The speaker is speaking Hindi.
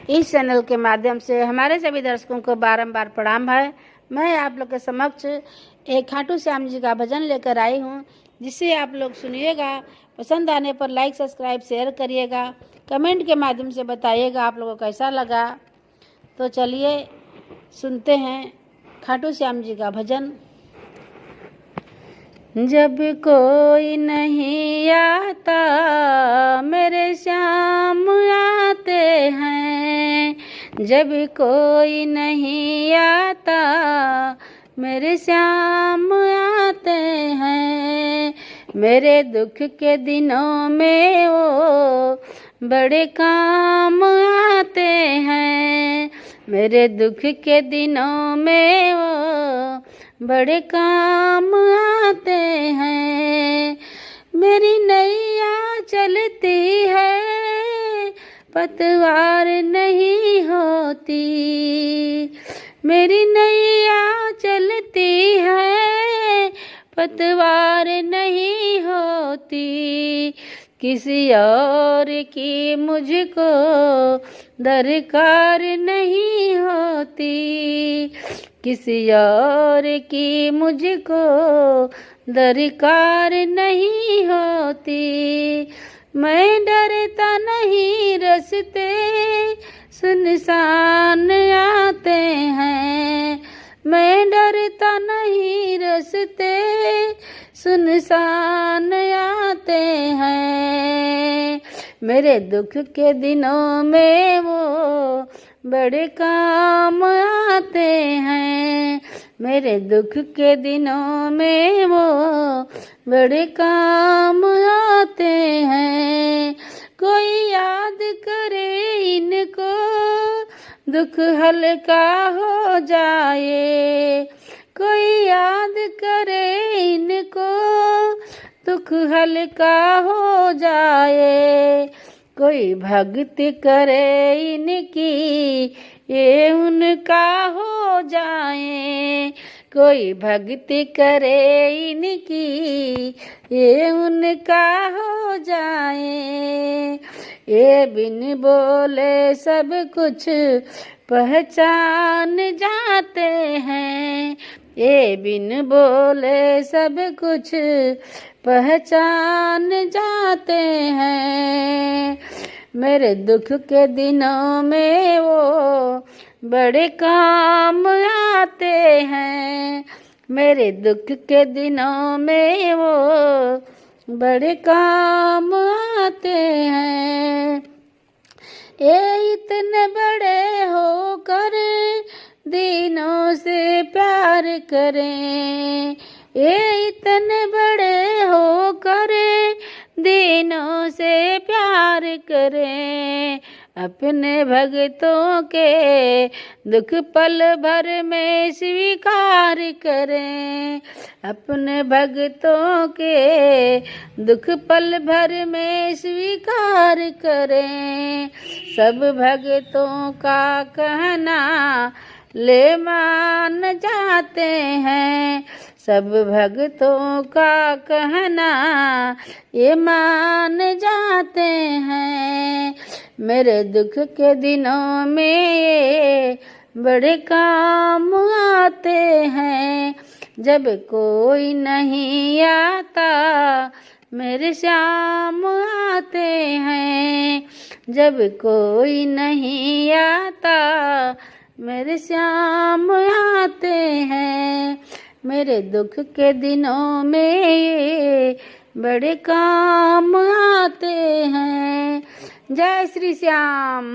इस चैनल के माध्यम से हमारे सभी दर्शकों को बारंबार प्रणाम है। मैं आप लोग के समक्ष एक खाटू श्याम जी का भजन लेकर आई हूँ, जिसे आप लोग सुनिएगा। पसंद आने पर लाइक, सब्सक्राइब, शेयर करिएगा। कमेंट के माध्यम से बताइएगा आप लोगों को कैसा लगा। तो चलिए सुनते हैं खाटू श्याम जी का भजन। जब कोई नहीं आता मेरे श्याम आते हैं, जब कोई नहीं आता मेरे श्याम आते हैं। मेरे दुख के दिनों में वो बड़े काम आते हैं, मेरे दुख के दिनों में वो बड़े काम आते हैं। मेरी नैया चलती है पतवार नहीं होती, मेरी नैया चलती है पतवार नहीं होती। किसी और की मुझको दरकार नहीं होती, किसी और की मुझको दरकार नहीं होती। मैं डरता नहीं रास्ते सुनसान आते हैं, मैं डरता नहीं रास्ते सुनसान आते हैं। मेरे दुख के दिनों में वो बड़े काम आते हैं, मेरे दुख के दिनों में वो बड़े काम आते हैं। कोई याद करे इनको दुख हल्का हो जाए, कोई याद करे इनको दुख हल्का हो जाए। कोई भक्ति करे इनकी ये उनका हो जाए, कोई भक्ति करे इनकी ये उनका हो जाए। ये बिन बोले सब कुछ पहचान जाते हैं, ये बिन बोले सब कुछ पहचान जाते हैं। मेरे दुख के दिनों में वो बड़े काम आते हैं, मेरे दुख के दिनों में वो बड़े काम आते हैं। ये इतने बड़े होकर दिनों से प्यार करें, ये इतने बड़े होकर दिनों से प्यार करें। अपने भक्तों के दुख पल भर में स्वीकार करें, अपने भक्तों के दुख पल भर में स्वीकार करें। सब भक्तों का कहना ले मान जाते हैं, सब भक्तों का कहना ये मान जाते हैं। मेरे दुख के दिनों में ये बड़े काम आते हैं, जब कोई नहीं आता मेरे श्याम आते हैं, जब कोई नहीं आता मेरे श्याम आते हैं। मेरे दुख के दिनों में ये बड़े काम आते हैं। जय श्री श्याम।